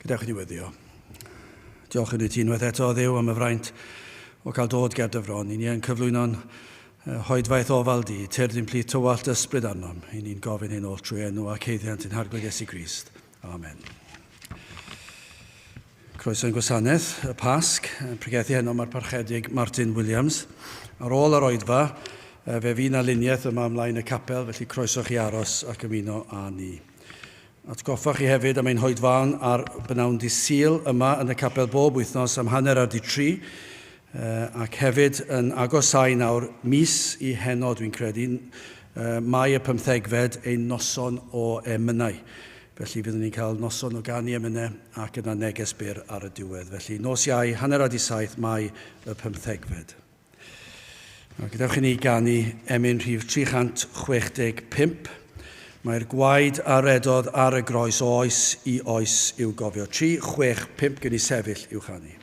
Gadewch i ni weddio. Diolch yn y ti unwaith eto Dduw am y fraint o cael dod ger dyfron. I ni yn cyflwyno'n hoedfaith ofal di, tyrddyn plith tywallt ysbryd arnom. I ni'n gofyn hyn oll trwy enw ac heiddiant yn harglyd Iesu Grist. Amen. Croeso yn Gwasanaeth y Pasg, pregethu heno mae'r parchedig Martin Williams. Ar ôl yr oedfa, fe fi'n aluniaeth yma ymlaen y capel, felly croeso chi aros ac ymuno â ni. Atgoffach chi hefyd am ein hoedfawn ar bynawn di Sul yma yn y capel bob wythnos am hanner ar di 3, ac hefyd yn agosau nawr mis i heno dwi'n credu, Mai y 15fed ein noson o Emynau. Felly fyddwn ni'n cael noson o ganu emynau ac yna neges byr ar y diwedd. Felly nos Iau, hanner ar di 7, Mai y 15fed. Gadewch i ni ganu emyn rhif 365. Mae'r gwaed a redodd ar y groes o oes i oes i'w gofio. 3, 6, 5 gen i sefyll i'w chanu.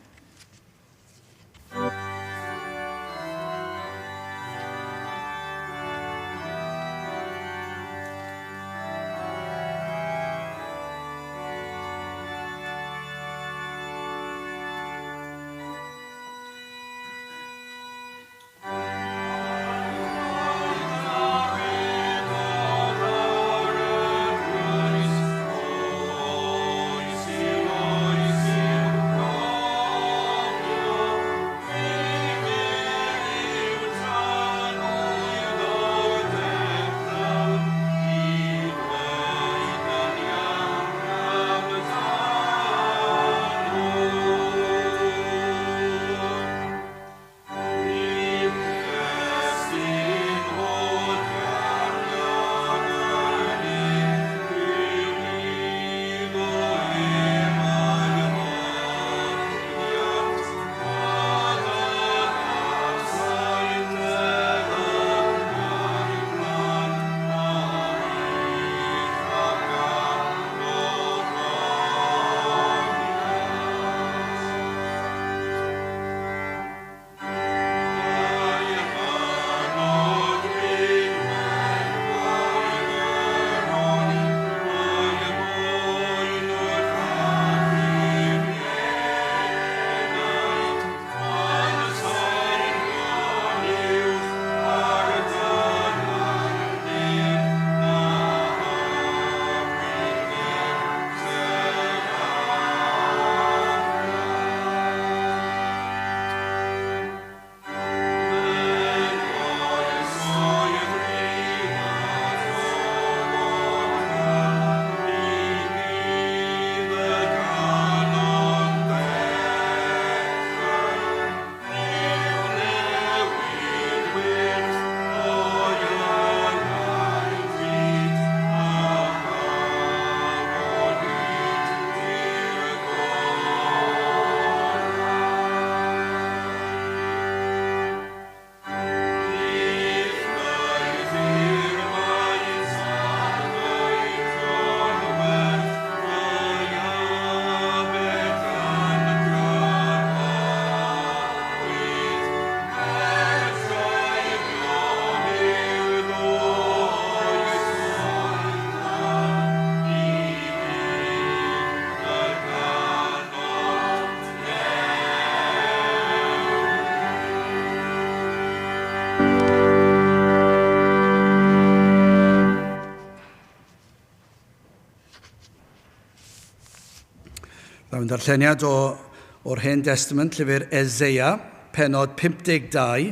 Mae'n darlleniad o'r Hen Testament, llyfr Eseia, pennod 52,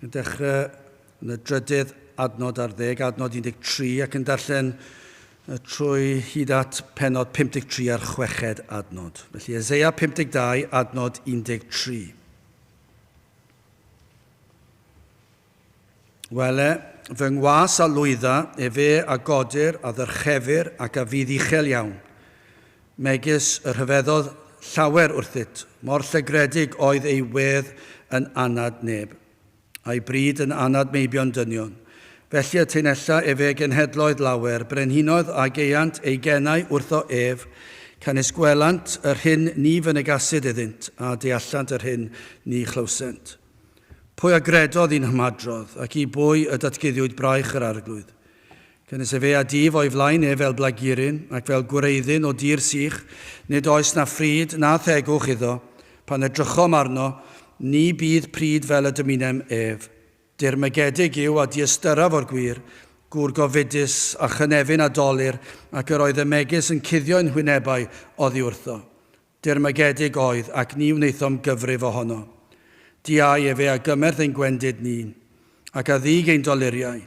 yn dechrau yn y 10 adnod ar 10, adnod 13, ac yn darllen trwy hyd at pennod 53 ar 6 adnod. Felly Eseia 52, adnod 13. Wele, fy ngwas a lwydda, fe a godir a ddyrchefur ac a fydd uchel iawn. Megis yr hyfeddodd llawer wrthyt, mor llygredig oedd ei wedd yn anad neb, a'i bryd yn anad meibion dynion. Felly y teinella fe genhedloedd lawer, brenhinoedd a geiant ei genau wrtho canis gwelant yr hyn ni fy negasid iddynt, a deallant yr hyn ni chlywsent. Pwy agredodd i'n hymadrodd, ac i bwy y datguddiwyd braich yr arglwydd. Cyn Eseia dif o'i flaen fel blagurin ac fel gwreiddyn o dir sych, nid oes na ffryd na thegwch iddo, pan edrychom arno, ni bydd pryd fel y dymunem ef. Dirmygedig yw a diystyraf o'r gwir, gŵr gofidus a chynefin a dolir ac yr oedd y megis yn cuddio'n hwynebau oddi wrtho. Dirmygedig oedd ac ni wnaethom gyfrif ohono. Diau efe a gymerth ein gwendid ni, ac a ddig ein doliriau.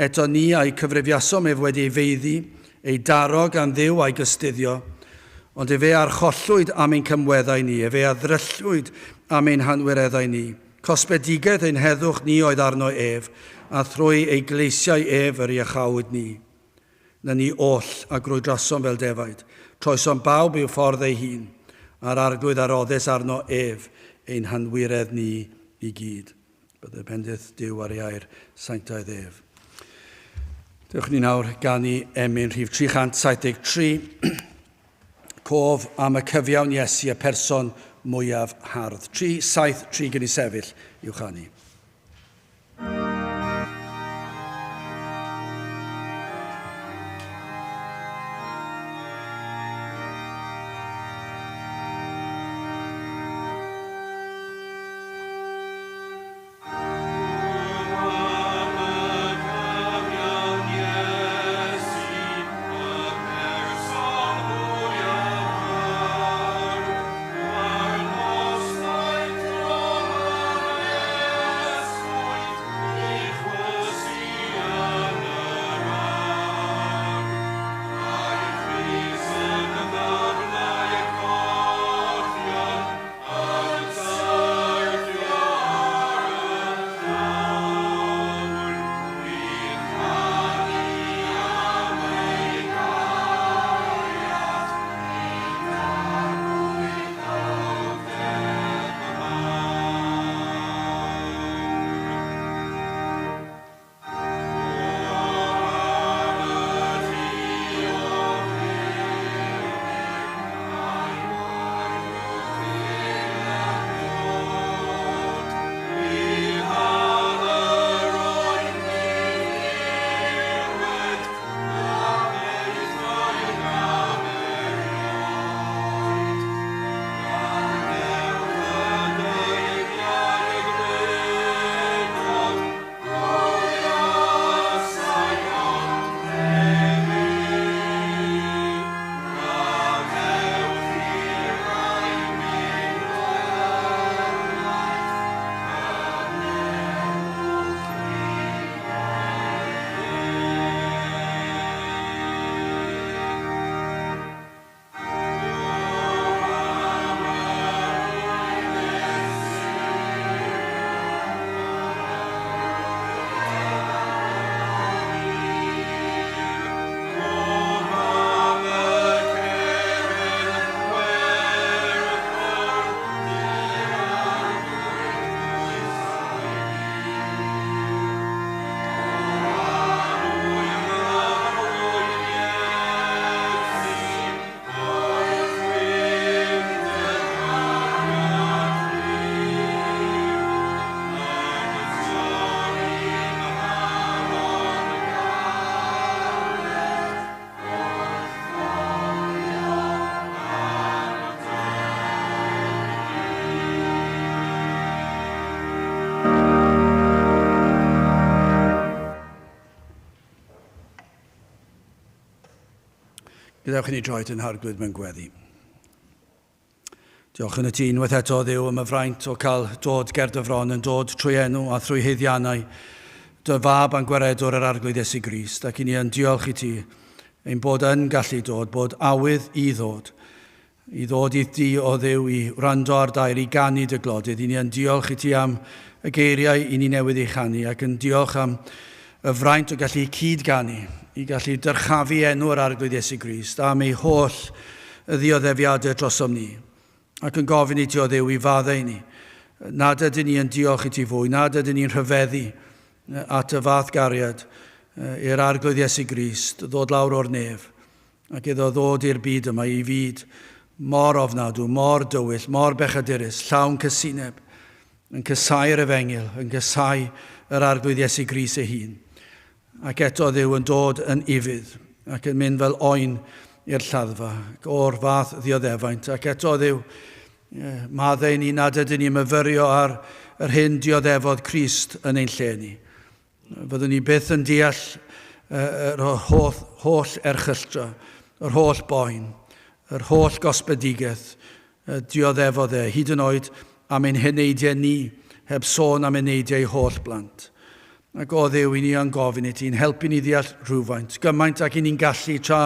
Eto ni a'i cyfrifiasom ef wedi ei feiddi, ei darog am ddiw a'i gystuddio, ond efe archollwyd am ein cymweddau ni, efe a ddryllwyd am ein hanwireddau ni. Cosbedigaeth ein heddwch ni oedd arno ef, a thrwy ei gleisiau ef yr iachawyd ni. Na ni oll a grwydrasom fel defaid, troesom bawb i'w ffordd ei hun, a'r arglwydd aroddus arno ef ein hanwiredd ni i gyd. Byddai bendydd Duw ar iair sanctaidd ef. Dewch ni nawr ganu emyn rhif 373, cof am y cyfiawn Iesu, y person mwyaf hardd. 373 gyn i sefyll i'w chanu. Gydewch i ni droed yn harglwydd mewn gweddi. Diolch yn y ti unwaith eto Dduw am y fraint o cael dod ger dy fron yn dod trwy enw a thrwy haeddiannau dy fab a'n gwaredwr yr arglwydd Iesu Grist, ac i ni yn diolch i ti ein bod yn gallu dod, bod awydd i ddod i ti o Dduw i wrando ar dair, i ganu dy glodydd. I ni yn diolch i ti am y geiriau i ni newydd ei chanu, ac yn diolch am y fraint o gallu cyd-ganu, i gallu dyrchafu enw yr arglwydd Iesu Grist, am ei holl ddioddefiadau drosom ni. Ac yn gofyn i ti o Dduw i faddau ni. Nad ydyn ni yn diolch i ti fwy, nad ydyn ni'n rhyfeddu at y fath gariad i'r arglwydd Iesu Grist, ddod lawr o'r nef, ac iddo ddod i'r byd yma i fyd mor ofnadw, mor dywyll, mor bechadurus, llawn cysineb, yn cysau'r efengil, yn cysau yr arglwydd Iesu Grist ei hun. Ac eto Dduw yn dod yn ifydd ac yn mynd fel oen i'r lladdfa, o'r fath ddioddefaint. Ac eto Dduw, maddau ni nad ydyn ni'n myfyrio ar yr hyn dioddefodd Crist yn ein lle ni. Fyddwn ni byth yn deall yr holl erchylltra, yr holl boen, yr holl gosbedigaeth dioddefodd hyd yn oed am ein heneidiau ni, heb sôn am heneidiau holl blant. Ac o Dduw, i ni yn gofyn i ti'n helpu ni ddeall rhywfaint, gymaint ac i ni'n gallu tra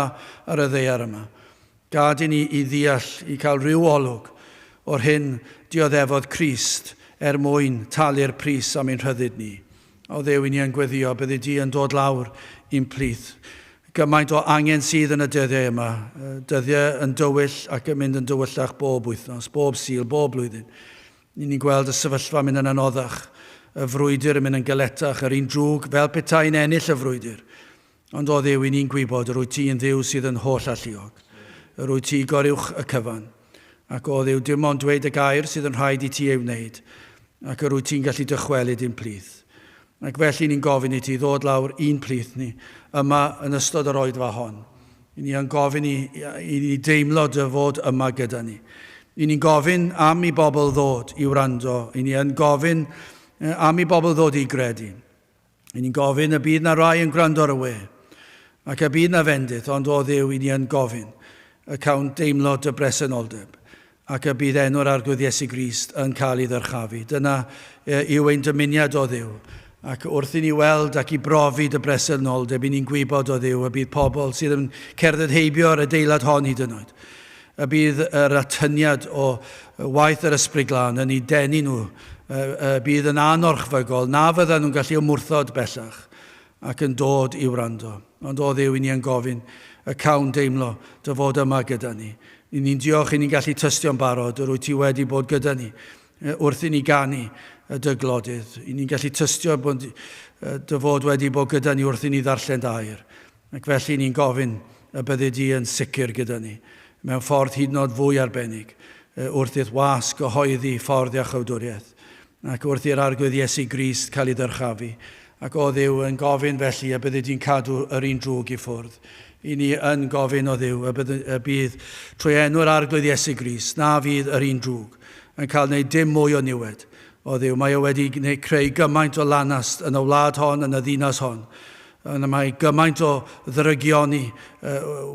ar y ddaear yma. Gad i ni i ddeall, i cael rhyw olwg o'r hyn dioddefodd Crist mwyn talu'r pris am ein rhyddid ni. O Dduw, i ni yn gweddio, byddi di yn dod lawr i'n plith. Gymaint o angen sydd yn y dyddiau yma, dyddiau yn dywyll ac yn mynd yn dywyllach bob wythnos, bob sil, bob blwyddyn. I ni'n gweld y sefyllfa mynd yn anoddach, y frwydr yn mynd yn galetach, yr un drwg fel petai'n ennill y frwydr. Ond o Dduw, i ni'n gwybod, yr wyt ti yn Dduw sydd yn holl alluog. Yr wyt ti goriwch y cyfan. Ac o Dduw, dim ond dweud y gair sydd yn rhaid i ti ei wneud. Ac yr wyt ti'n gallu dychwelyd i'n plith. Ac felly ni'n gofyn i ti ddod lawr un plith ni, yma yn ystod yr oedfa hon. I ni yn gofyn i ni deimlo dy fod yma gyda ni. I ni'n gofyn am i bobl ddod i wrando. I ni yn gofyn am i bobl ddod i gredu. I ni'n gofyn y bydd na rai yn gwrando ar y we, ac y bydd na fendydd, ond o Dduw i ni yn gofyn y cawn deimlo dy bresenoldeb, ac y bydd enw'r arglwydd Iesu Grist yn cael ei ddyrchafu. Dyna yw ein dymuniad o Dduw, ac wrth i ni weld ac i brofi dy bresenoldeb, i ni'n gwybod o Dduw, y bydd pobl sydd yn cerdded heibio ar y deilad hon hyd yn oed. Y bydd yr atyniad o waith yr ysbryd glân yn ei denu nhw, bydd yn anorchfygol, na fyddan nhw'n gallu ymwrthod bellach ac yn dod i wrando. Ond o Dduw, i ni yn gofyn y cawn deimlo dy fod yma gyda ni. I ni'n diolch i ni'n gallu tystio'n barod, yr wyt ti wedi bod gyda ni wrth i ni ganu y dyglodydd. I ni'n gallu tystio bod dy fod wedi bod gyda ni wrth i ni ddarllen dair. Ac felly ni'n gofyn y byddi di yn sicr gyda ni mewn ffordd hyd yn oed fwy arbennig wrth i'r wasg gyhoeddi ffordd a chawdwriaeth. Ac wrth i'r arglwydd Iesu Grist cael ei ddyrchafu. Ac o Dduw yn gofyn felly y byddi di'n cadw yr un drwg i ffwrdd. I ni yn gofyn o Dduw y bydd trwy enw'r arglwydd Iesu Grist, na fydd yr un drwg yn cael gwneud dim mwy o niwed. O Dduw, mae o wedi creu gymaint o lanast yn y wlad hon, yn y ddinas hon. Mae gymaint o ddyrygioni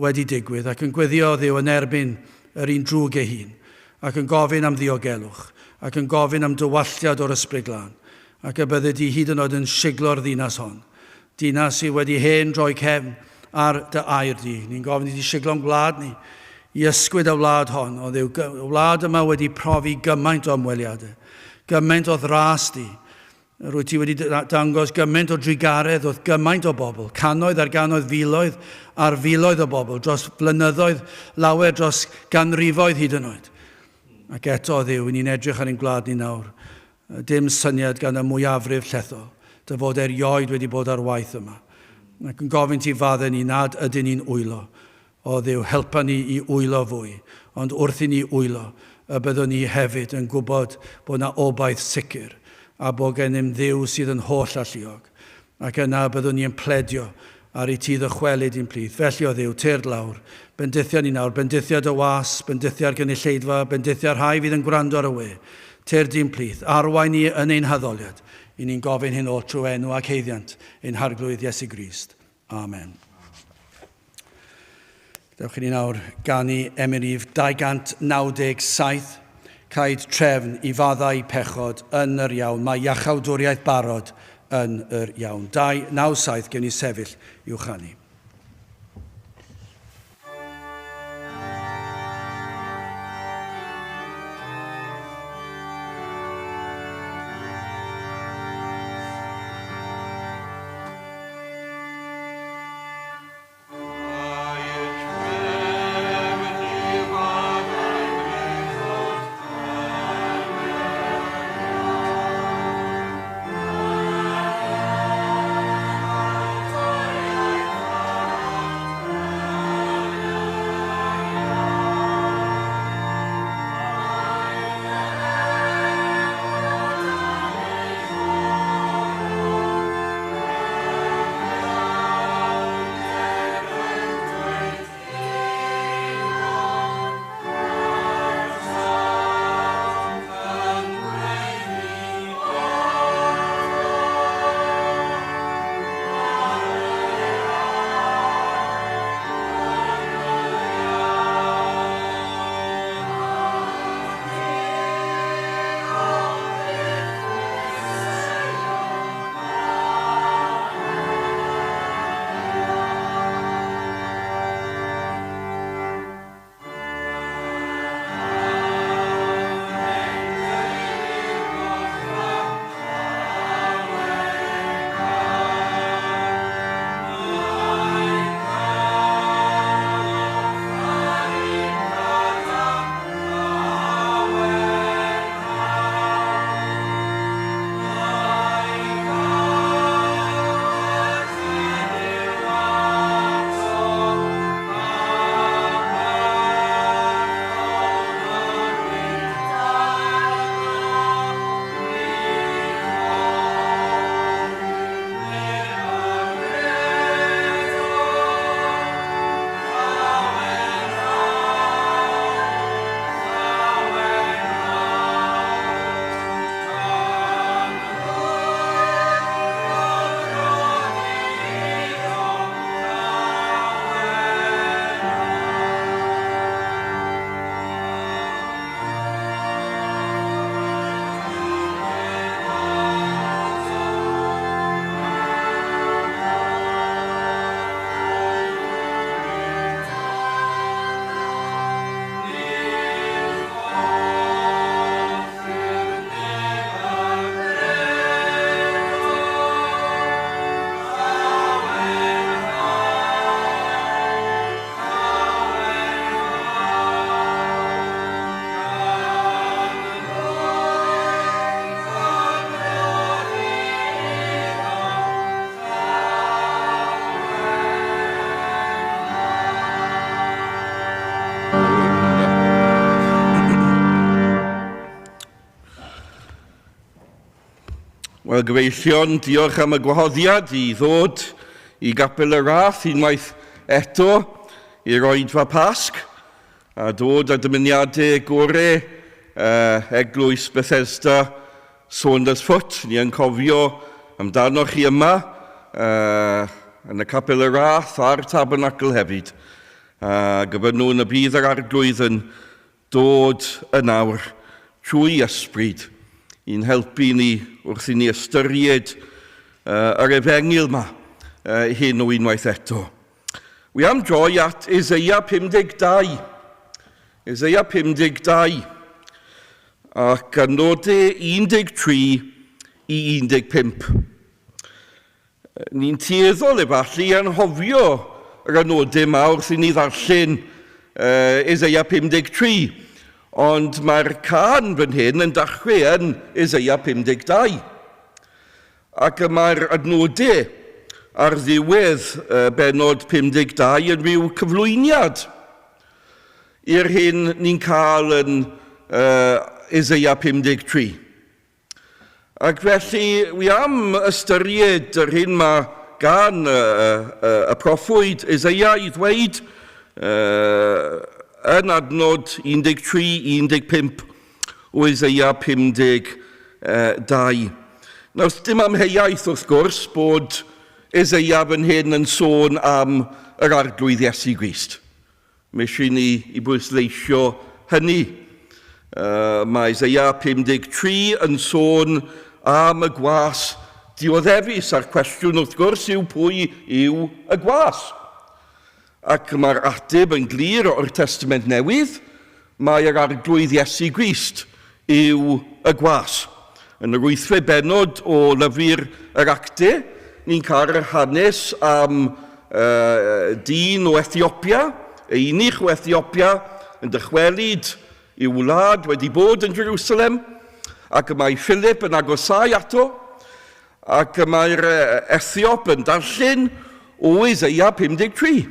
wedi digwydd ac yn gweddio o Dduw yn erbyn yr un drwg ei hun ac yn gofyn am ddiogelwch ac yn gofyn am dywalliad o'r ysbryd glân, ac y bydde di hyd yn oed yn siglo'r ddinas hon. Dinas sydd wedi hen droi cefn ar dy air di. Ni'n gofyn i di siglo'n gwlad ni, i ysgwyd y wlad hon. O Dduw, y wlad yma wedi profi gymaint o ymweliadau, gymaint o ddras di. Rwy ti wedi dangos gymaint o drigaredd oedd gymaint o bobl, cannoedd ar gannoedd filoedd ar filoedd o bobl, dros flynyddoedd lawer, dros ganrifoedd hyd yn oed. Ac eto, Dduw, ni'n edrych ar ein gwlad ni nawr. Dim syniad gan y mwyafrif llethol, dy fod erioed wedi bod ar waith yma. Ac yn gofyn ti faddau ni nad ydyn ni'n wylo. O Dduw, helpa ni i wylo fwy. Ond wrth i ni wylo, y byddwn ni hefyd yn gwybod bod yna obaith sicr a bod gennym Dduw sydd yn holl alluog. Ac yna byddwn ni yn pledio ar ei ti ddychwelyd i'n plith. Felly o Dduw, tyrd lawr, bendithio ni nawr, bendithiad y was, bendithia'r gynulleidfa, bendithia'r rhai fydd yn gwrando ar y we. Tyrd i'n plith, arwain ni yn ein haddoliad. I ni'n gofyn hyn o trwy enw ac heiddiant, ein harglwydd Iesu Grist. Amen. Dewch i ni nawr ganu Emynau 297, caid trefn i faddau pechod yn yr iawn. Mae iachawdwriaeth barod yn yr iawn. 297 gen i sefyll i'w chanu. Amen. Wel, gyfeillion, diolch am y gwahoddiad I ddod I Gapel y Rhath unwaith eto i'r Oedfa Pasg a dod â dymuniadau gorau eglwys Bethesda Saundersfoot. Ni yn cofio amdano chi yma yn y Capel y Rhath a'r Tabernacle hefyd. Gyfynwn y bydd yr arglwydd yn dod yn awr trwy ysbryd i'n helpu ni wrth I ni ystyried yr efengil yma hyn o unwaith eto. Wi am droi at Eseia 52. Eseia 52 ac yn nodau 13 I 15. Ni'n tueddol efallu yn hofio yr anodau mawr wrth I ni ddarllen Eseia 53, ond mae'r can fan hyn yn dechrau yn Eseia 52. Ac mae'r adnodau ar ddiwedd benod 52 yn rhyw cyflwyniad i'r hyn ni'n cael yn Eseia 53. Ac felly, wi am ystyried yr hyn mae gan y proffwyd Eseia I ddweud yn adnod 13-15 o Eseia 52. Nawr, dim amheuaeth wrth gwrs bod Eseia fan hyn yn sôn am yr arglwydd Iesu Grist. Mae eisiau ni I bwysleisio hynny. Mae Eseia 53 yn sôn am y gwas dioddefus a'r cwestiwn wrth gwrs yw pwy yw y gwas. Ac mae'r ateb yn glir o'r Testament Newydd, mae'r arglwydd Iesu Grist yw y gwas. Yn yr 8 benod o lyfr yr Actau, ni'n cael yr hanes am dyn o Ethiopia, unig o Ethiopia, yn dychwelyd I wlad wedi bod yn Jerusalem, ac mae Philip yn agosau ato, ac mae'r Ethiop yn darllen o Eseia 53.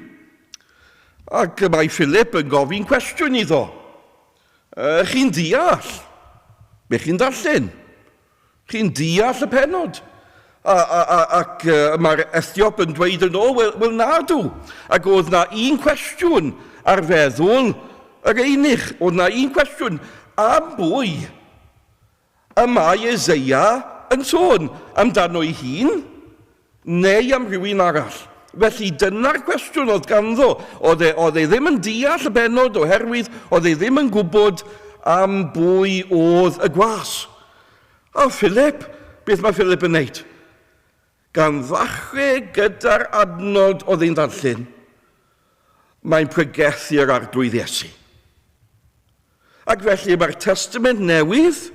Ac mae Philip yn gofyn cwestiwn iddo. Chi'n deall? Be chi'n darllen? Chi'n deall y penod? Ac mae'r Ethiop yn dweud yn ôl, wel nadw. Ac oedd na un cwestiwn ar feddwl yr einig. Oedd na un cwestiwn am bwy y mae Eseia yn sôn amdano I hun neu am rhywun arall. Felly dyna'r cwestiwn oedd ganddo. Oedd e ddim yn deall y benod oherwydd oedd e ddim yn gwybod am bwy oedd y gwas. O Philip, beth mae Philip yn neud? Gan ddechrau gyda'r adnod oedd e'n darllen, mae'n pregethu'r arglwydd Iesu. Ac felly mae'r Testament Newydd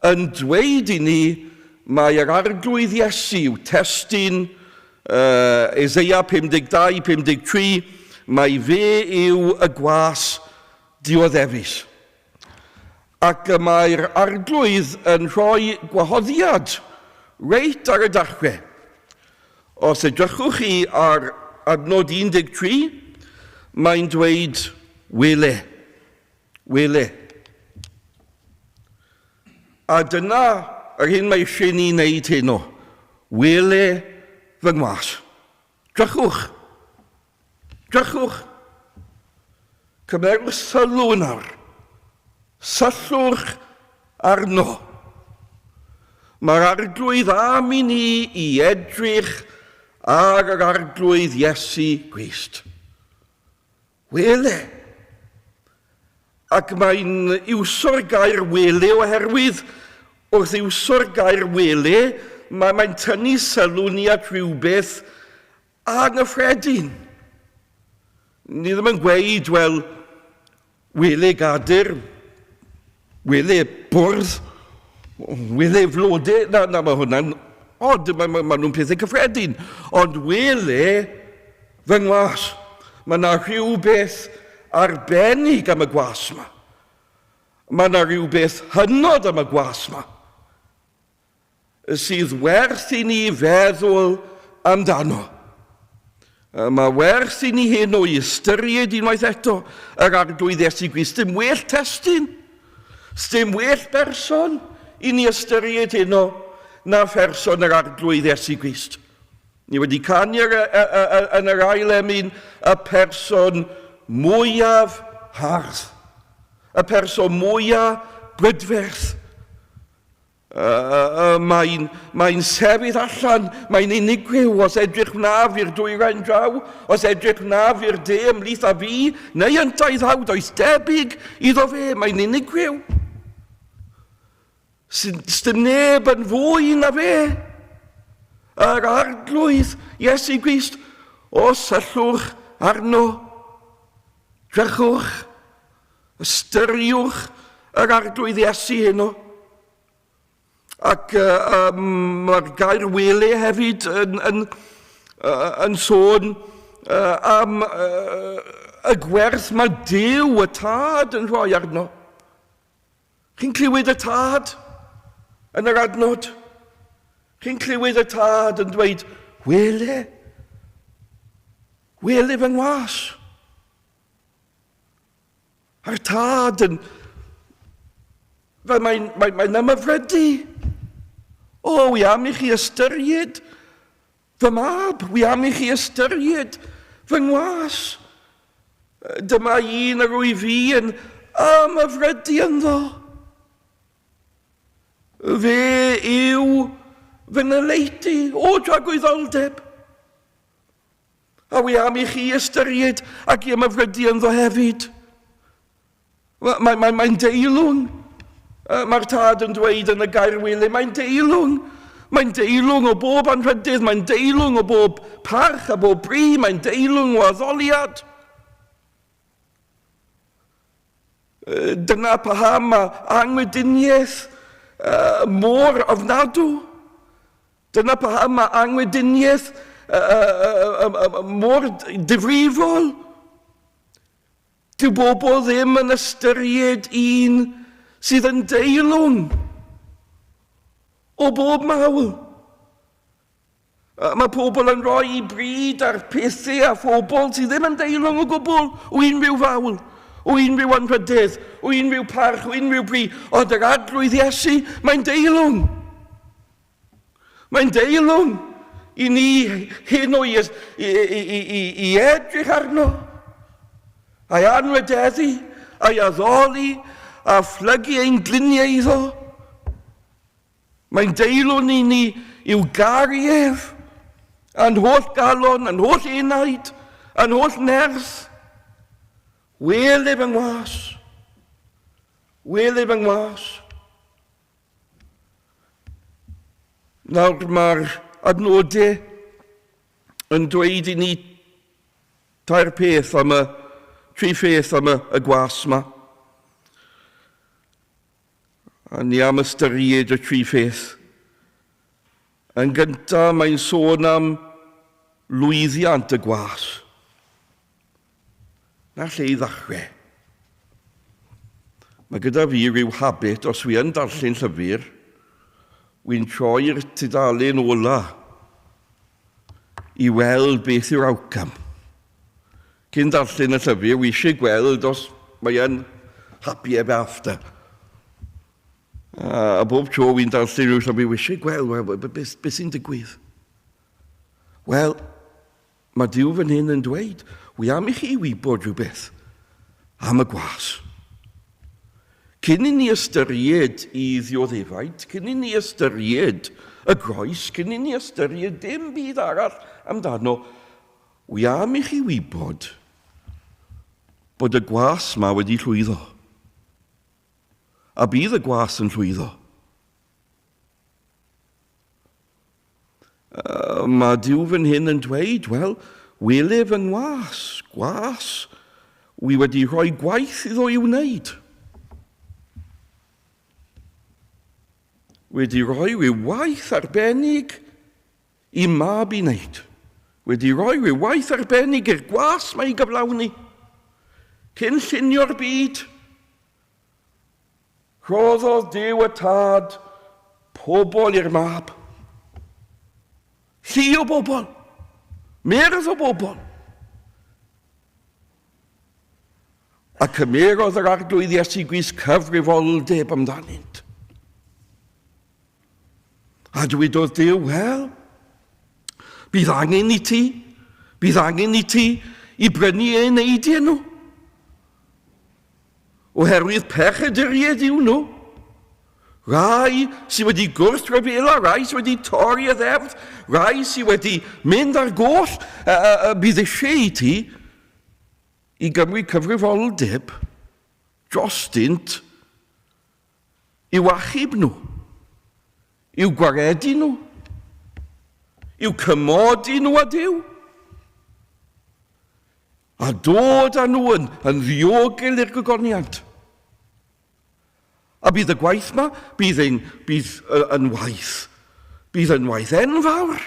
yn dweud I ni mae'r arglwydd Iesu yw testun Eseia 52-53, mae fe yw y gwas dioddefus. Ac mae'r arglwydd yn rhoi gwahoddiad reit ar y dechrau. Os edrychwch chi ar adnod 13, mae'n dweud wele. Wele. A dyna yr hyn mae eisiau ni wneud hyn o. Wele fy ngwas. Drychwch. Drychwch. Cymerwch sylw nawr. Syllwch arno. Mae'r arglwydd am I ni I edrych ar yr arglwydd Iesu Grist. Wele. Ac mae'n iwso'r gair wele oherwydd wrth iwso'r gair wele, mae'n tynnu sylw ni at rhywbeth anghyffredin. Ni ddim yn gweud, wel, wele gadur, wele bwrdd, wele flodau, na mae hwnna'n od, mae nhw'n pethau cyffredin. Ond wele fy ngwas, mae yna rhywbeth arbennig am y gwas yma. Mae yna rhywbeth hynod am y gwas yma, sydd werth I ni feddwl amdano. Mae werth I ni hyn o I ystyried unwaith eto yr arglwydd Iesu Grist. Dim well testun, dim well berson I ni ystyried hyn o na pherson yr arglwydd Iesu Grist. Ni wedi canu yn yr ail emyn y person mwyaf hardd, y person mwyaf brydferth. Mae'n sefydd allan, mae'n unigryw, os edrych naf i'r dwyrain draw, os edrych naf i'r de ymlith a fi, neu yntau ddawd, oes debyg iddo fe, mae'n unigryw. Sdim neb yn fwy na fe. Yr arglwydd Iesu Grist, o syllwch arno, drechwch, ystyriwch yr arglwydd Iesu heno. Ac mae'r gair wele hefyd yn sôn am y gwerth mae Duw y Tad yn rhoi arno. Chi'n clywed y Tad yn yr adnod? Chi'n clywed y Tad yn dweud, wele fy ngwas. A'r Tad yn, mae'n ymyfrydu. O, wi am i chi ystyried fy mab, wi am i chi ystyried fy ngwas. Dyma un ar wy fi yn ymyfrydu ynddo. Fe yw fy nyleiti o dragwyddoldeb. A wi am i chi ystyried ac i ymyfrydu ynddo hefyd. Mae'n deilwng. Mae'r Tad yn dweud yn y gair wele, mae'n deilwng. Mae'n deilwng o bob anrhydydd, mae'n deilwng o bob parch a bob bri, mae'n deilwng o addoliad. Dyna paham mae angwydiniaeth mor ofnadw. Dyna paham mae angwydiniaeth mor difrifol. Dyw bobl ddim yn ystyried un sydd yn deilwng o bob mawl. Mae pobl yn rhoi i bryd ar pethau a phobl sydd ddim yn deilwng o gwbl o unrhyw fawl, o unrhyw anrhydydd, o unrhyw parch, o unrhyw bri. Ond yr arglwydd Iesu, mae'n deilwng. Mae'n deilwng i ni hyn o i edrych arno, a'i anrhydeddu, a'i addoli, a phlygu ein gliniau iddo. Mae'n deilwng i ni i'w garief, a'n holl galon, a'n holl enaid, a'n holl nerth. Wele fy ngwas. Wele fy ngwas. Nawr mae'r adnodau yn dweud i ni tair peth am tri pheth am y gwas yma. A ni am ystyried y tri pheth. Yn gyntaf, mae'n sôn am lwyddiant y gwas. Na lle i ddechrau. Mae gyda fi rhyw habit, os wi yn darllen llyfr, wy'n troi'r tudalen ola i weld beth yw'r awcam. Cyn darllen y llyfr, wi eisiau gweld os mae'n happy ever after. A bob tro wy'n darllen rhyw llyfr, wi eisiau gweld beth sy'n digwydd. Wel, mae Duw fan hyn yn dweud, wi am i chi wybod rhywbeth am y gwas. Cyn i ni ystyried i ddioddefaint, cyn i ni ystyried y groes, cyn i ni ystyried dim byd arall amdano, wi am i chi wybod bod y gwas yma wedi llwyddo. A bydd y gwas yn llwyddo. Mae Duw fan hyn yn dweud, wel, wele fy ngwas, gwas, wi wedi rhoi gwaith iddo i wneud. Wedi rhoi rhyw waith arbennig i mab i wneud. Wedi rhoi rhyw waith arbennig i'r gwas mae i gyflawni. Cyn llunio'r byd, rhoddodd Duw y Tad pobl i'r mab. Llu o bobl, merdd o bobl. A cymerodd yr arglwydd Iesu Grist cyfrifoldeb amdanynt. A dywedodd Duw, wel, bydd angen i ti i brynu ei neidiau nhw. Oherwydd percheduriad yw nhw. Rai sydd wedi gwrthryfela, rai sydd wedi torri y ddefd, rai sydd wedi mynd ar goll, bydd eisiau i ti i gymryd cyfrifoldeb drostynt i'w achub nhw, i'w gwaredu nhw, i'w cymodi nhw a Duw, a dod â nhw yn ddiogel i'r gogoniant. A bydd y gwaith yma, bydd yn waith enfawr.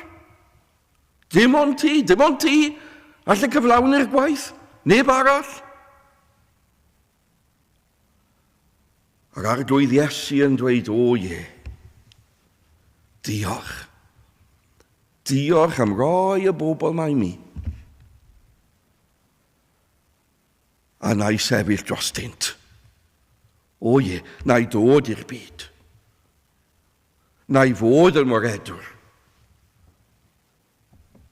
Dim ond ti, alle cyflawni'r gwaith, neb arall. Ac arglwydd Iesu yn dweud, o ie, diolch. Diolch am roi y bobl mae mi. A na i sefyll drostynt. O ie, na i dod i'r byd. Na i fod yn waredwr.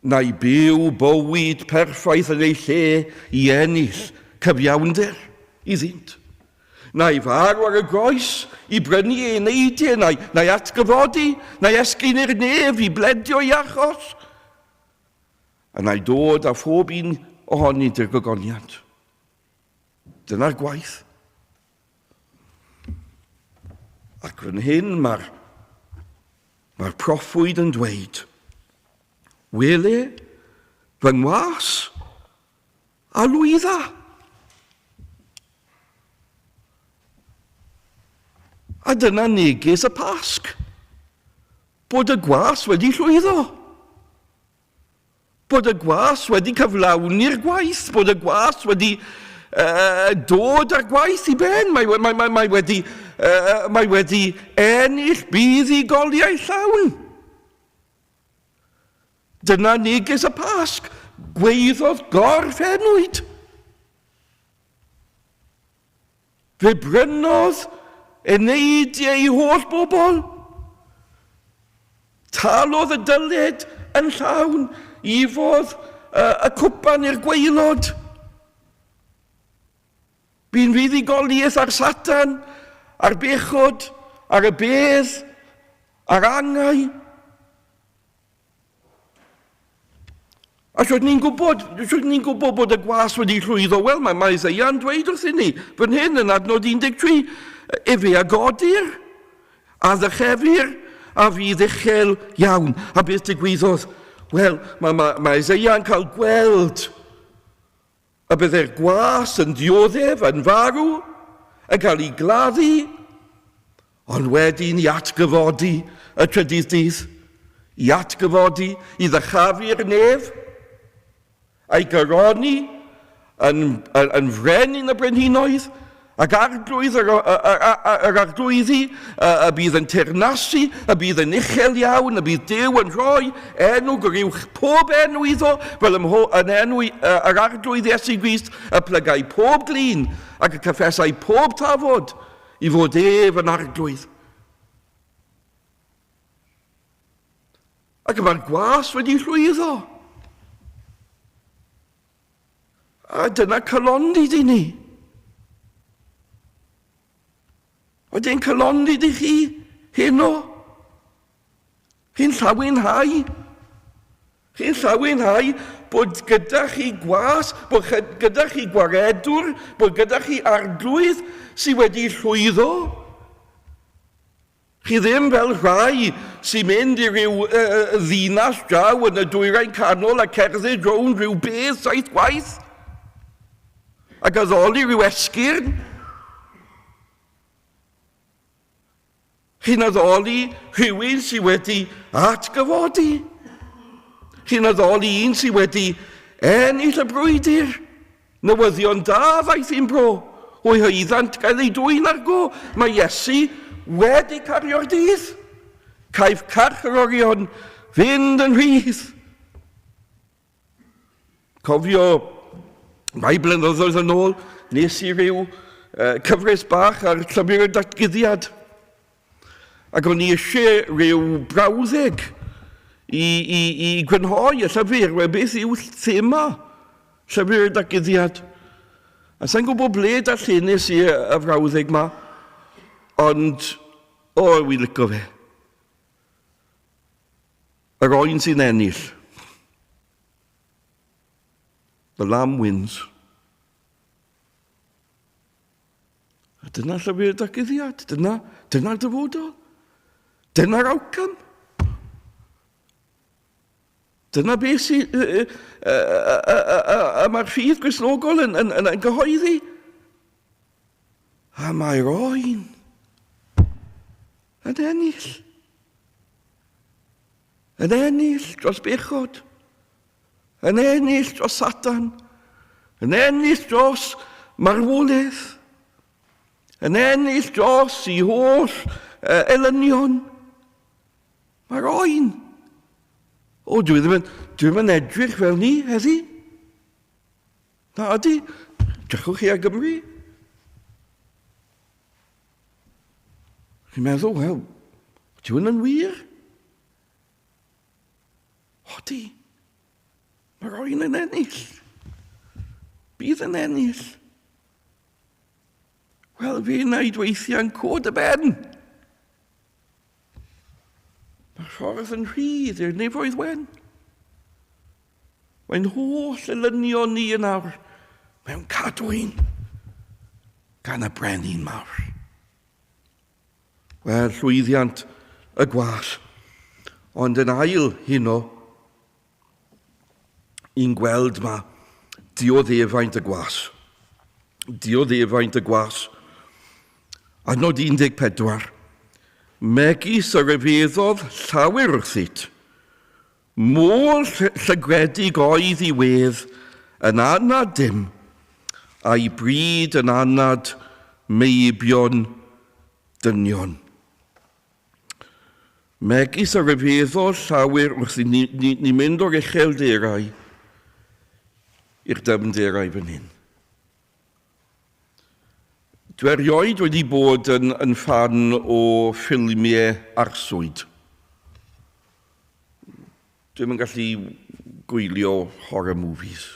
Na i byw bywyd perffaith yn ei lle i ennill cyfiawnder iddynt. Na i farw ar y groes i brynu ei neidiau, na i atgyfodi, na i esgyn i'r nef i bledio i achos. A na i dod â phob un ohonynt i'r gogoniant. Dyna'r gwaith. Ac fan hyn mae'r proffwyd yn dweud, wele fy ngwas a lwydda. A dyna neges y Pasg, bod y gwas wedi llwyddo. Bod y gwas wedi cyflawni'r gwaith, bod y gwas wedi dod â'r gwaith i ben. Mae wedi ennill buddigoliau llawn. Dyna neges y Pasg, gwaeddodd gorffenwyd. Fe brynodd eneidiau i holl bobl. Talodd y dyled yn llawn, ifodd y cwpan i'r gwaelod. Bu'n fuddigoliaeth ar Satan, ar bechod, ar y bedd, ar angau. A sydd ni'n gwybod bod y gwas wedi llwyddo? Wel, mae Eseia yn dweud wrth i ni, fan hyn yn adnod 13, efe a godir, a ddychefur, a fydd uchel iawn. A beth digwyddodd? Wel, mae Eseia yn cael gweld a byddai'r gwas yn dioddef, yn farw, yn cael ei gladdu, ond wedyn i atgyfodi y trydydd dydd, i atgyfodi, i ddychafu'r nef, a'i gyroni yn frenin y brenhinoedd, ac yr arglwyddi y bydd yn teyrnasu, y bydd yn uchel iawn, y bydd Duw yn rhoi enw gyrywch pob enw iddo, fel yn enw yr arglwydd Iesu Grist, y plygau pob glin, ac y cyffesau pob tafod, i fod ef yn arglwydd. Ac mae'r gwas wedi llwyddo. A dyna calondid i ni. Wedyn calondid i chi heno. Chi'n llawynhau. Chi'n llawynhau bod gyda chi gwas, bod gyda chi gwaredwr, bod gyda chi arglwydd sydd wedi llwyddo. Chi ddim fel rhai sy'n mynd i ryw ddinas draw yn y dwyrain canol a cerdded rown rhyw bedd 7 gwaith. Ac addoli ryw esgyrn. Chi'n addoli rhywun sydd wedi atgyfodi. Chi'n addoli un sydd wedi ennill y brwydr. Newyddion da ddaeth i'n bro. O'i hyddant gael ei dwy'n ar go. Mae Iesu wedi cario'r dydd. Caiff carcharorion fynd yn rhydd. Cofio, mae blynyddoedd yn ôl, nes i ryw cyfres bach ar llyfr y datgyddiad. Ac o'n i eisiau rhyw brawddeg i grynhoi y llyfr, beth yw thema llyfr dagyddiad. A sa'n gwybod ble darllenis i y frawddeg yma, ond, wi licio fe. Yr oen sy'n ennill. The lamb wins. A dyna llyfr dagyddiad, dyna'r dyfodol. Dyna'r awcam. Dyna beth sy'n mae'r ffydd Gristnogol yn gyhoeddi. A mae'r oen yn ennill. Yn ennill dros bechod. Yn ennill dros Satan. Yn ennill dros marwolaeth. Yn ennill dros I holl elynion. Mae'r oen. Dwi ddim yn edrych fel ni heddi. Na ydi, drychwch chi ar Gymru. Chi'n meddwl, wel, dwi'n yn wir. Di, mae'r oen yn ennill. Bydd yn ennill. Wel, fi'n wneud weithiau'n cod y ben. Mae'r ffordd yn rhydd i'r nefoedd wen. Mae'n holl elynion ni yn awr mewn cadwyn gan y brenin mawr. Wel, llwyddiant y gwas, ond yn ail hino, i'n gweld ma dioddefaint y gwas. Dioddefaint y gwas. Adnod 14. Megis y rhyfeddodd llawer wrthyt. Môr llygwedig oedd I wedd yn anad dim, a'i bryd yn anad meibion dynion. Megis y rhyfeddodd llawer wrthyt. Ni'n mynd o'r uchelderau i'r dyfnderau fan hyn. Dwi erioed wedi bod yn fan o ffilmiau arswyd. Dwi'n yn gallu gwylio horror movies.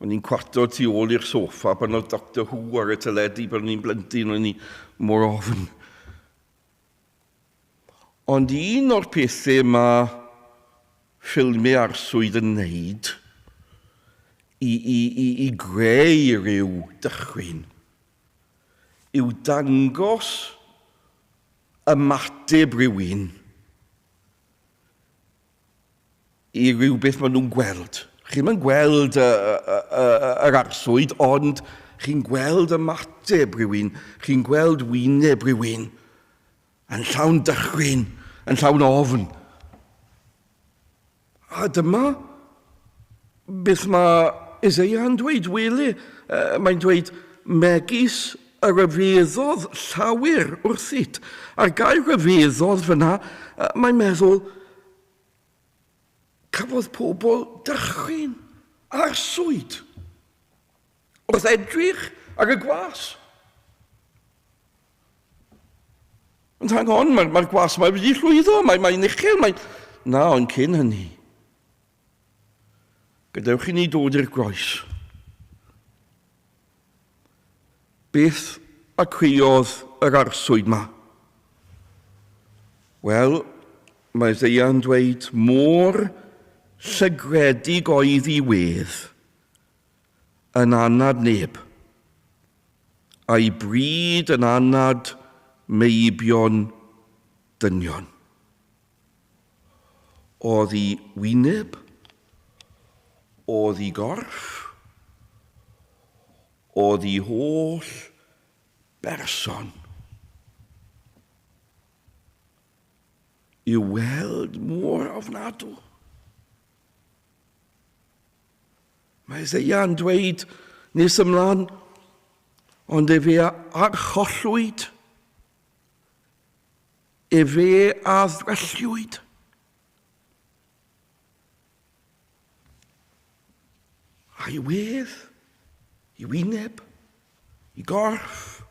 O'n i'n cwarto tu ôl i'r soffa pan oedd Dr Who ar y teledu pan o'n i'n blentyn, o'n i mor ofn. Ond un o'r pethau mae ffilmiau arswyd yn wneud I greu rhyw dychwyn yw dangos ymateb rhywun I rhywbeth maen nhw'n gweld. Chi'n yn gweld yr arswyd, ond chi'n gweld ymateb rhywun, chi'n gweld wyneb rhywun yn llawn dychwyn, yn llawn ofn. A dyma beth mae Eseia yn dweud, weli, mae'n dweud, megis y rhyfeddodd llawer wrthyt. A'r gair rhyfeddodd fyna, mae'n meddwl, cafodd pobl dychwyn arswyd wrth edrych ar y gwas. Ond hang on, mae'r gwas mae wedi llwyddo, mae'n uchel, Na, ond cyn hynny. Gadewch I ni dod i'r groes. Beth a criodd yr arswyd ma? Wel, mae Eseia yn dweud, môr llygwedig oedd I wedd yn anad neb, a'i bryd yn anad meibion dynion. Oedd I wyneb, oedd I gorff, oedd I holl berson. I weld môr ofnadw. Mae Eseia yn dweud nes ymlaen, ond fe archollwyd, fe a ddwelliwyd. A'i wedd, I wyneb, I gorff,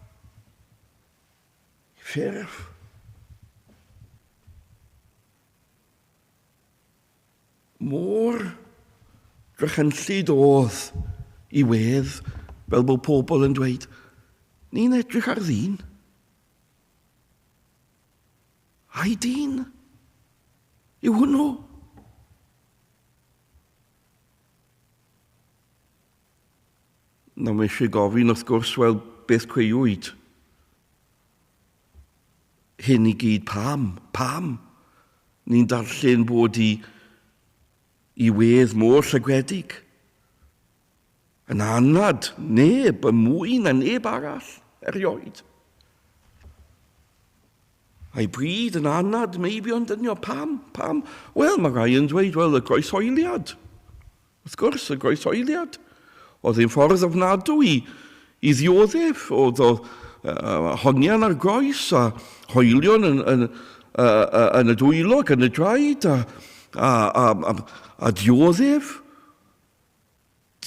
I ffurf, Môr drychanllid oedd I wedd, fel bod pobl yn dweud, ni'n edrych ar ddyn. Ai dyn? Yw hwnnw? Na mae eisiau gofyn wrth gwrs, wel, beth cweiwyd? Hyn I gyd pam? Pam? Ni'n darllen bod I wedd môr llygwedig. Yn anad, neb, y mwy na neb arall, erioed. A'i bryd yn anad, meibion dynio, pam? Wel, mae rai yn dweud, wel, y groeshoeliad. Wrth gwrs, y groeshoeliad. Oedd ein ffordd ofnadwy I ddioddef, oedd o hongian ar groes, a hoelion yn y dwylog, yn y draed, a dioddef.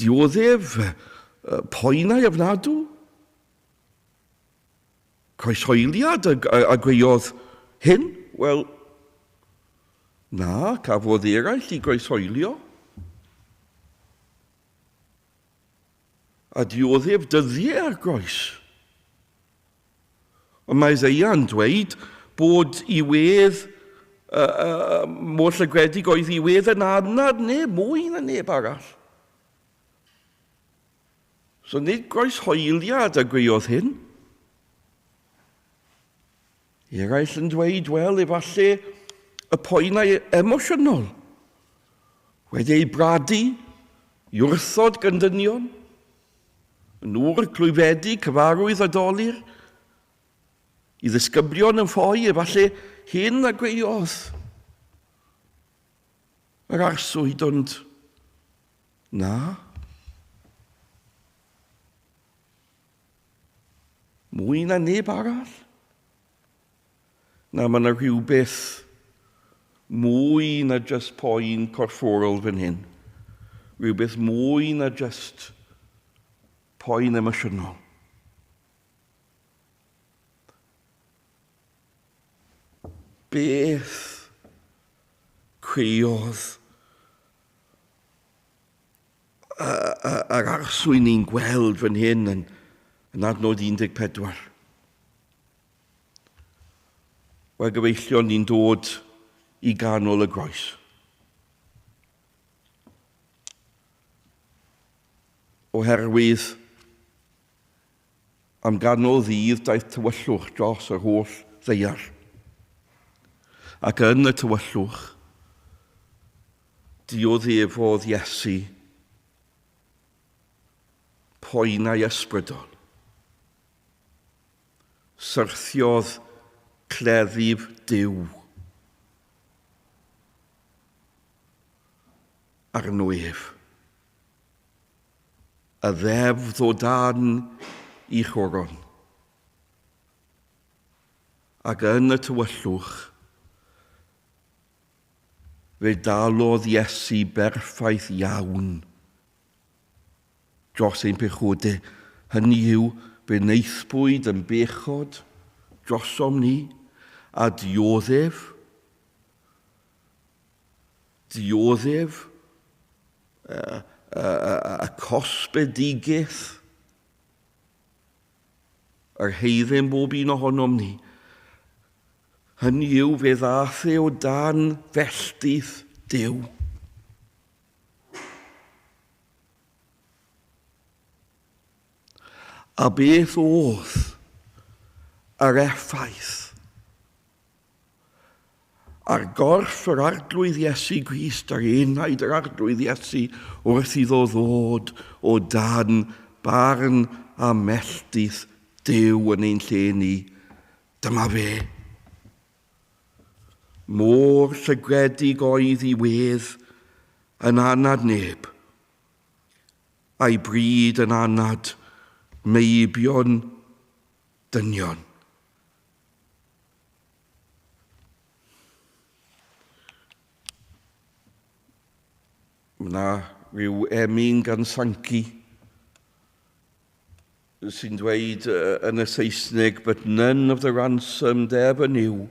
Dioddef, poenau ofnadw. Croeshoeliad a gweodd hyn? Wel, na, cafodd eraill I groeshoelio. A dioddef dyddiau ar groes. Ond mae Eseia yn dweud bod I wedd môr llygwedig oedd I wedd yn anad neb mwy na neb arall. So nid groeshoeliad a gweodd hyn. Eraill yn dweud, wel, efallai y poenau emosiynol wedi ei bradu I wrthod gyndynion, yn ŵr clwyfedig cyfarwydd adolir, I ddisgyblion yn ffoi, efallai hyn a gweodd yr arswyd, ond na. Mwy na neb arall. Na, mae yna rhywbeth mwy na just poen corfforol fan hyn. Rhywbeth mwy na just poen emosiynol. Beth creodd yr arswyn ni'n gweld fan hyn yn adnod 14. Wel, gyfeillion ni'n dod I ganol y groes. Oherwydd am ganol ddydd daeth tywyllwch dros yr holl ddeiar. Ac yn y tywyllwch, dioddefodd Iesu poenau ysbrydol. Syrthiodd cleddif Duw arno ef. Y ddefdd o dan I choron. Ac yn y tywyllwch, fe dalodd Iesu berffaith iawn dros ein pechodau. Hynny yw, fe neithbwyd yn bechod drosom ni a dioddef y cosbedigaeth yr heiddyn bob un ohonom ni. Hynny yw, fe ddath o dan felltith Duw. A beth oedd yr effaith ar gorff yr arglwydd Iesu Grist, ar enaid yr arglwydd Iesu wrth iddo ddod o dan barn a melltith Duw yn ein lle ni. Dyma fe. Môr llygwedig oedd I wedd yn anad neb, a'i bryd yn anad meibion dynion. Yna rhyw emyn gan Sanci sy'n dweud yn y Saesneg, but none of the ransomed ever knew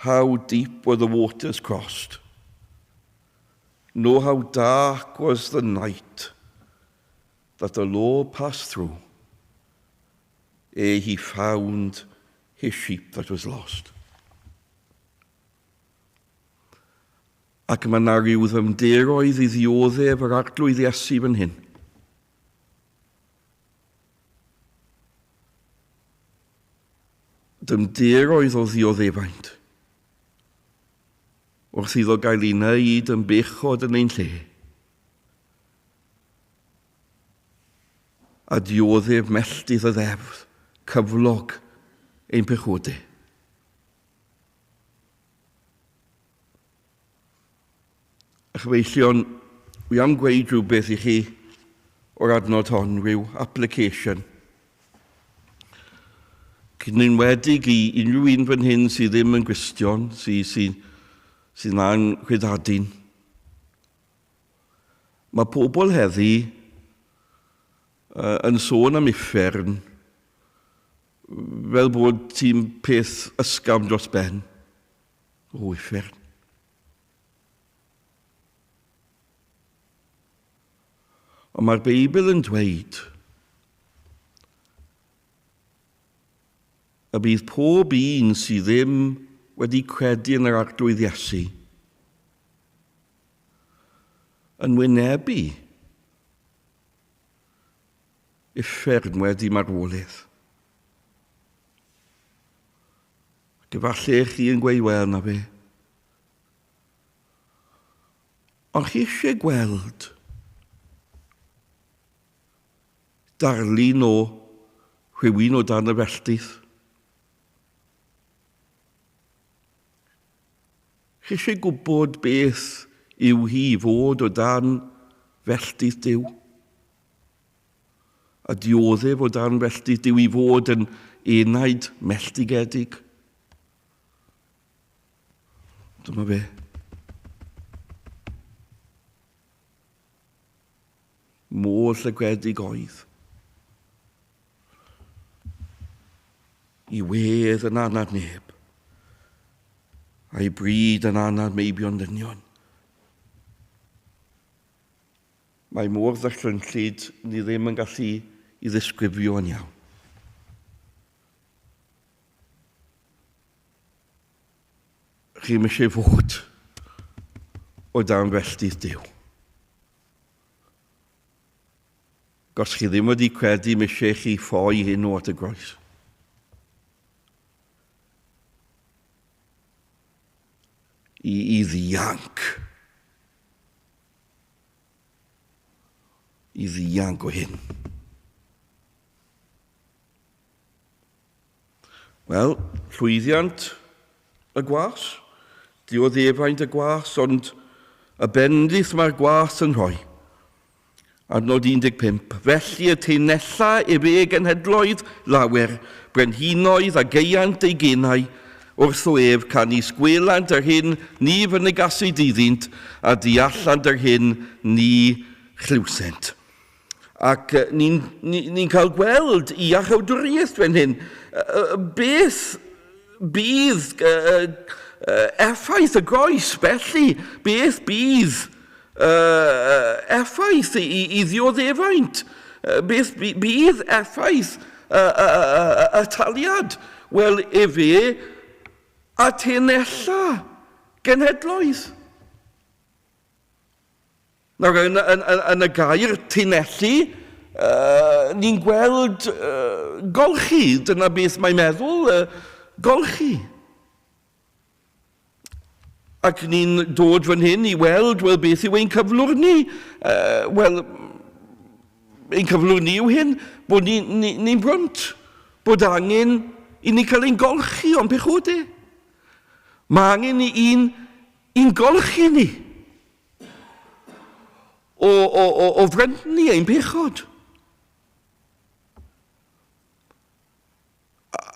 how deep were the waters crossed, know how dark was the night that the Lord passed through, ere he found his sheep that was lost. Ac mae na ryw ddymderoedd I ddioddef yr arglwydd Iesu fan hyn. Dymderoedd o ddioddefaint, wrth iddo gael ei wneud yn bechod yn ein lle. A dioddef melldydd y ddefdd, cyflog ein pechodau. A chyfeillion, wi am gweud rhywbeth I chi o'r adnod hon, rhyw application. Cyn enwedig I unrhyw un fan hyn sydd ddim yn Gristion, sydd na'n chwydadyn. Mae pobl heddi yn sôn am uffern fel bod ti'n peth ysgafn dros ben o uffern. Ond mae'r Beibl yn dweud y bydd pob un sydd ddim wedi credu yn yr arglwydd Iesu yn wynebu uffern wedi marwolaeth. Ac efallai chi yn gweud wel na fe. Ond chi eisiau gweld darlun o rhywun o dan y felldydd. Chi eisiau gwybod beth yw hi fod o dan felldydd Duw? A dioddef o dan felldydd Duw I fod yn enaid melltigedig? Dyma fe. Môr llygedig oedd. I wedd yn anad neb, a'i bryd yn anad meibion dynion. Mae môr ddechrynllyd ni ddim yn gallu I ddisgrifio yn iawn. Chi'n eisiau fod o dan felldydd Duw. Os chi ddim wedi credu, mi eisiau chi ffoi hyn o at y groes. I ddianc. I ddianc o hyn. Wel, llwyddiant y gwas. Dioddefaint y gwas, ond y bendith mae'r gwas yn rhoi. Adnod 15. Felly y teunella I fe genhedloedd lawer, brenhinoedd a geiant ei genau, wrth o ef can I sgwelant ar hyn ni fynegasu diddynt a diallant ar hyn ni chliwsent. Ac ni'n cael gweld I achawdwriaeth fan hyn beth bydd effaith y groes, felly beth bydd effaith I ddioddefaint, beth bydd effaith y taliad. Wel, fe a teunella genhedloedd. Nawr, yn y gair teunellu, ni'n gweld golchi. Dyna beth mae'n meddwl, golchi. Ac ni'n dod fan hyn I weld, wel, beth yw ein cyflwr ni? Wel, ein cyflwr ni yw hyn, bod ni'n brwnt, bod angen I ni cael ein golchi o'n pechodau. Mae angen I un golchi ni o frent ni ein pechod.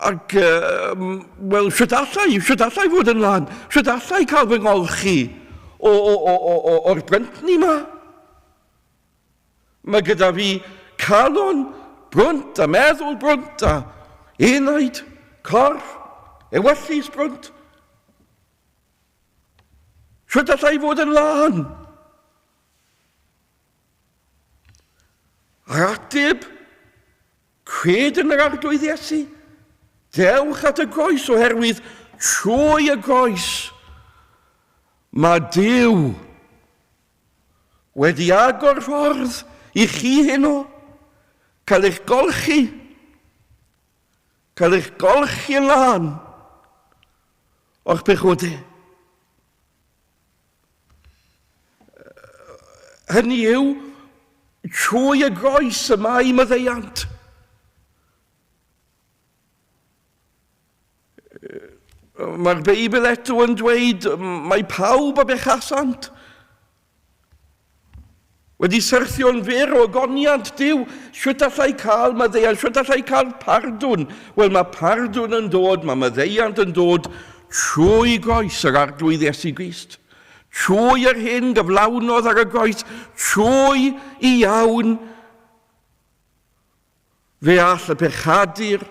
Ac, wel, sydd allai fod yn lan, sydd allai cael fy ngolchi o'r brent ni ma. Mae gyda fi calon brwnt a meddwl brwnt a enaid, corff, ewyllus brwnt. Sydd allai fod yn lan ateb, cred yn yr arglwydd Iesu. Dewch at y groes oherwydd trwy y groes. Mae Duw wedi agor ffordd i chi heno, cael eich golchi yn lan o'ch pechodau. Hynny yw, trwy y groes yma i maddeuant. Mae'r Beibl eto yn dweud mae pawb a bechasant wedi syrthio'n fyr o ogoniant Duw. Shwt allai cael maddeuant, shwt allai cael pardwn? Wel, mae pardwn yn dod, mae maddeuant yn dod trwy groes yr arglwydd Iesu Grist. Trwy yr hyn gyflawnodd ar y groes, trwy i iawn fe all y pechadur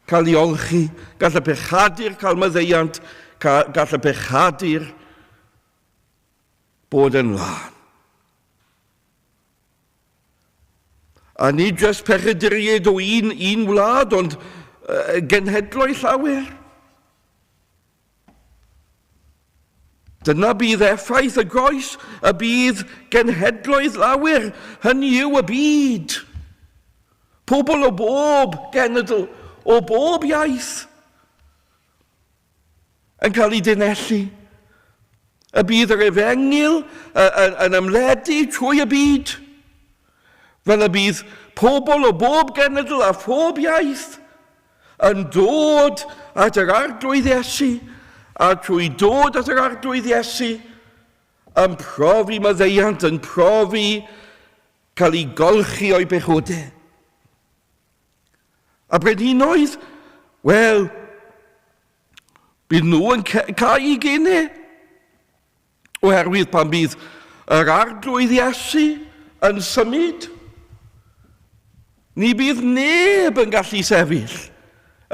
cael ei olchi, gall y pechadur cael maddeuant, gall y pechadur bod yn lan. A ni jyst pechaduriad o un wlad, ond genhedloedd llawer. Dyna bydd effaith y groes, y bydd genhedloedd lawer, hynny yw y byd. Pobl o bob genedl, o bob iaith, yn cael ei dinellu. Y bydd yr efengil yn ymledu trwy y byd. Fel y bydd pobl o bob genedl a phob iaith yn dod at yr arglwydd Iesu, a trwy dod at yr arglwydd Iesu, yn profi maddeuant, yn profi cael ei golchi o'i bechodau. A brenhinoedd, wel, bydd nhw yn cael ei gynnu, oherwydd pan bydd yr arglwydd Iesu yn symud, ni bydd neb yn gallu sefyll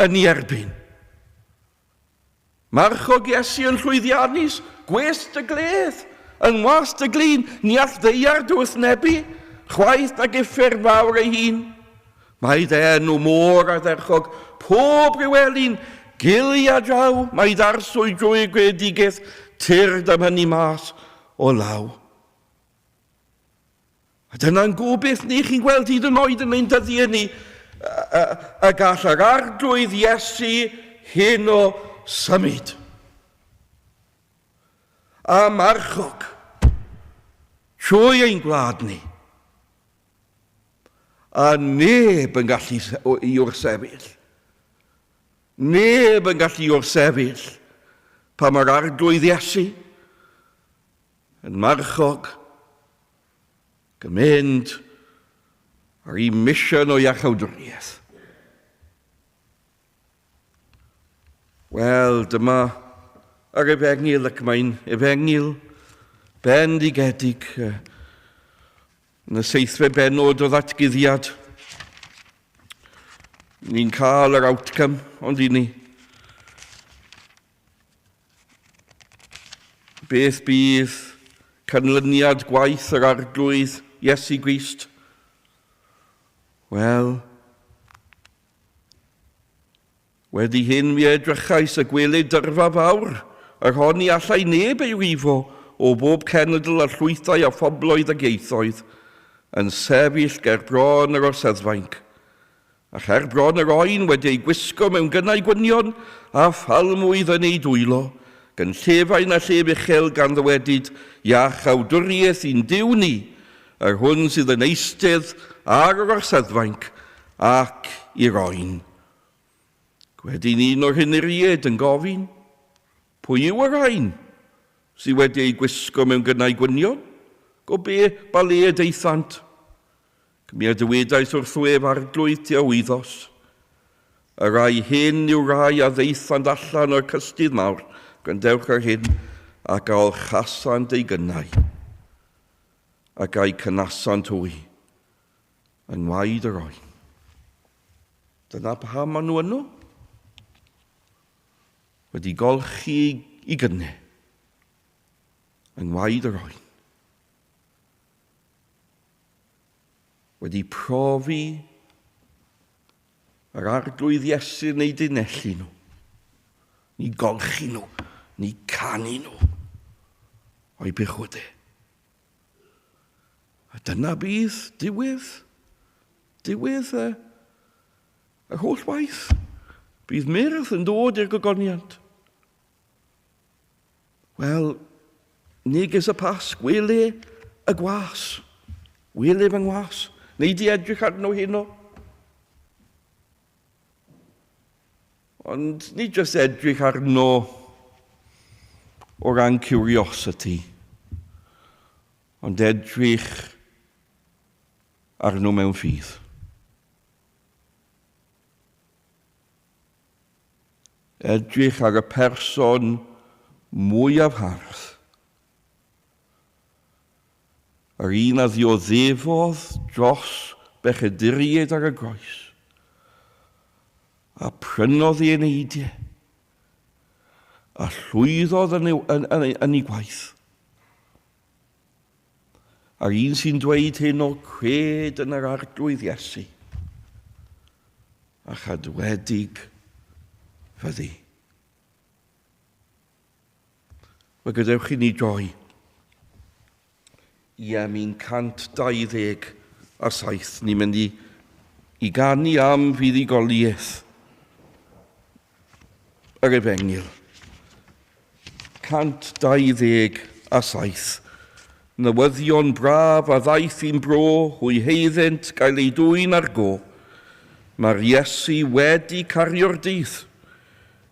yn ei erbyn. Marchog Iesu yn llwyddiannus, gwest y gledd, yn wast y glin, ni all ddeiard wrthnebu, chwaith na giffer fawr ei hun. Mae enw môr a dderchog, pob rywelyn, gili a draw, mae darswy drwy gredigeth, tyrd am hynny mas o law. A dyna'n gobeith ni chi'n gweld hyd yn oed yn ein dyddiau ni, a gall yr arglwydd Iesu heno symud. A marchog, trwy ein gwlad ni, a neb yn gallu i orsefyll. Neb yn gallu i orsefyll pan mae'r arglwydd Iesu yn marchog gymynd ar ei mission o iachawdwriaeth. Wel, dyma yr efengil ac mae'n efengil bendigedig yn y 7th bennod o ddatguddiad. Ni'n cael yr outcome, ond i ni. Beth bydd canlyniad gwaith yr arglwydd Iesu Grist? Wel, wedi hyn mi edrychais y gwelyd dyrfa fawr, yr honni allai neb ei rifo o bob cenedl a llwythau a phobloedd a geithoedd, yn sefyll ger bron yr orseddfainc. A cher bron yr oen wedi ei gwisgo mewn gynnau gwynion a phalmwydd yn ei dwylo, gan llefain a llef uchel gan ddywedyd iach awdwriaeth i'n Duw ni, yr hwn sydd yn eistedd ar yr orseddfainc ac i'r oen. Gwedi'n un o'r hyniried yn gofyn, pwy yw yr ein sydd wedi ei gwisgo mewn gynnau gwynion? Go be baled eithant. Cymia dywedais wrth wef arglwydd tua wythos. Y rai hyn yw rai a ddeithant allan o'r cystydd mawr, gan dewch ar hyn, ac aol chasant ei gynnau, ac a'i cynasant hwy, yn waed yr oen. Dyna pam maen nhw yno. Wedi golchi i gynnau, yn waed yr oen. wedi profi yr arglwydd Iesu neu dinellu nhw, ni golchi nhw, ni canu nhw o'i bychwydau. A dyna bydd diwedd y holl waith. Bydd myrdd yn dod i'r gogoniant. Wel, neges y Pasg, wele y gwas. Wele fy ngwas. Neu di edrych arno heno. Ond ni jyst edrych arno o ran curiosity. Ond edrych arno mewn ffydd. Edrych ar y person mwyaf hardd. Yr un a ddioddefodd dros bechaduriaid ar y groes. A prynodd ei eneidiau. A llwyddodd yn ei gwaith. A'r un sy'n dweud hyn o cred yn yr arglwydd Iesu. A chadwedig fyddi. Mae gadewch i ni droi i Emyn 127. Ni'n mynd i ganu am fuddugoliaeth yr Efengil. 127. Newyddion braf a ddaeth i'n bro, hwy heiddent gael ei dwyn ar go. Mae'r Iesu wedi cario'r dydd.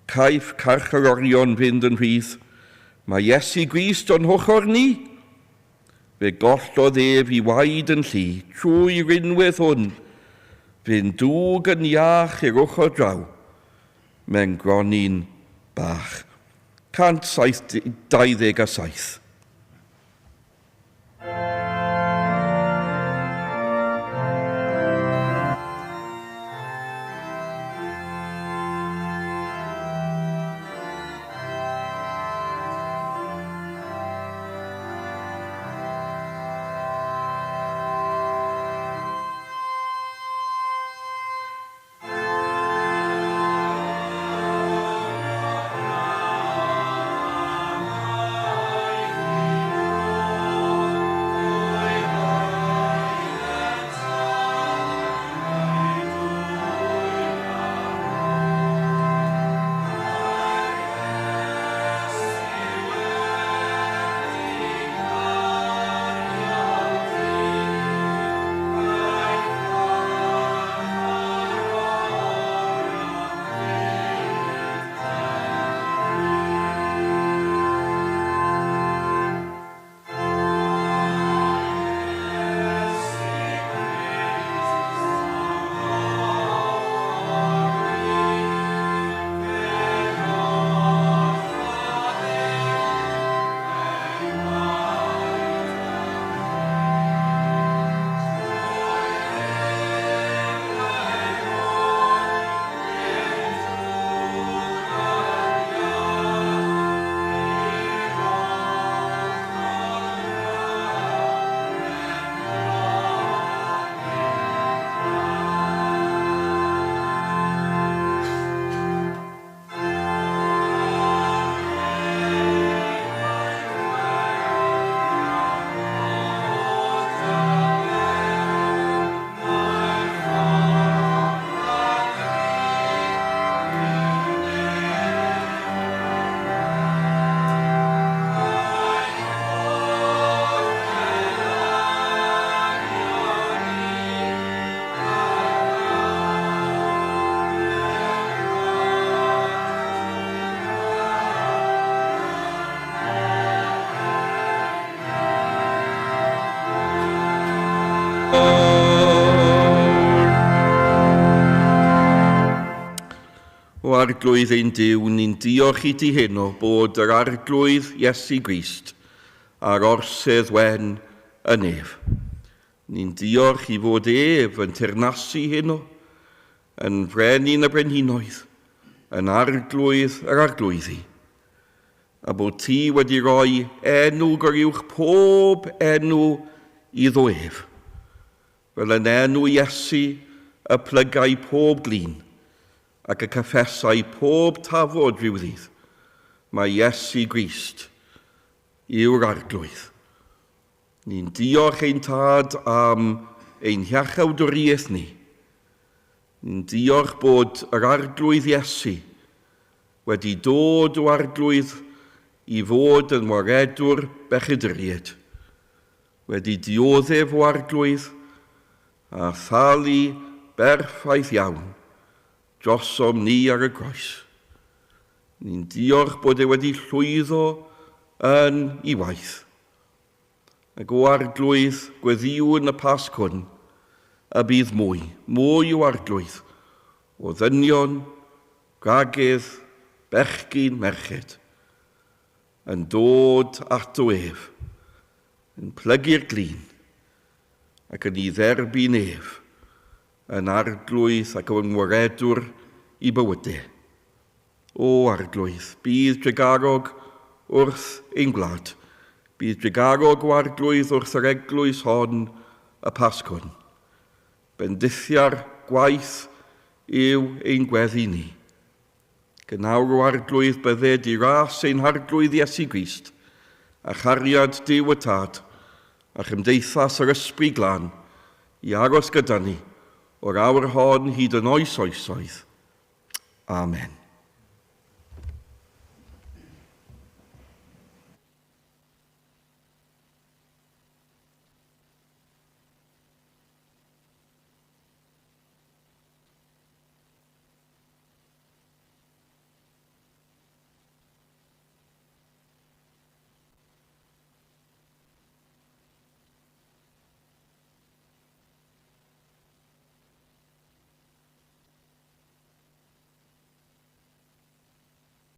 Caiff carcharorion fynd yn rhydd. Mae Iesu Grist o'n hwchor ni. Fe gollodd ef i waed yn llu, trwy rinwedd hwn. Fe'n dŵg yn iach i'r ochr draw. Mewn gronyn bach. 127. O arglwydd ein Duw, ni'n diolch i ti heno bod yr arglwydd Iesu Grist a'r orsedd wen yn ef. Ni'n diolch i fod ef yn teyrnasu heno, yn frenin y brenhinoedd, yn arglwydd yr arglwyddi, a bod ti wedi rhoi enw gyrwch pob enw iddo ef, fel yn enw Iesu y plygau pob glin ac y cyffesau pob tafod rhyw ddydd. Mae Iesu Grist yw'r arglwydd. Ni'n diolch ein tad am ein hiachawdwriaeth ni. Ni'n diolch bod yr arglwydd Iesu wedi dod o arglwydd i fod yn waredwr bechydriad, wedi dioddef o arglwydd a thalu berffaith iawn drosom ni ar y groes. Ni'n diolch bod e wedi llwyddo yn ei waith. Ac o arglwydd gweddiwn y Pasg hwn, y bydd mwy o arglwydd o ddynion, gwragedd, bechgyn, merched, yn dod at o ef, yn plygu'r glin, ac yn ei dderbyn ef, yn arglwydd ac yn waredwr i bywydau. O arglwydd, bydd dregarog wrth ein gwlad, bydd dregarog o arglwydd wrth yr eglwys hon y Pasg hwn. Bendithiau'r gwaith yw ein gweddi ni. Gynawr o arglwydd bydded i ras ein harglwydd Iesu Grist, a chariad Duw y Tad, a chymdeithas yr ysbryd glân, i aros gyda ni, o'r awr hon hyd yn oes oesoedd. Amen.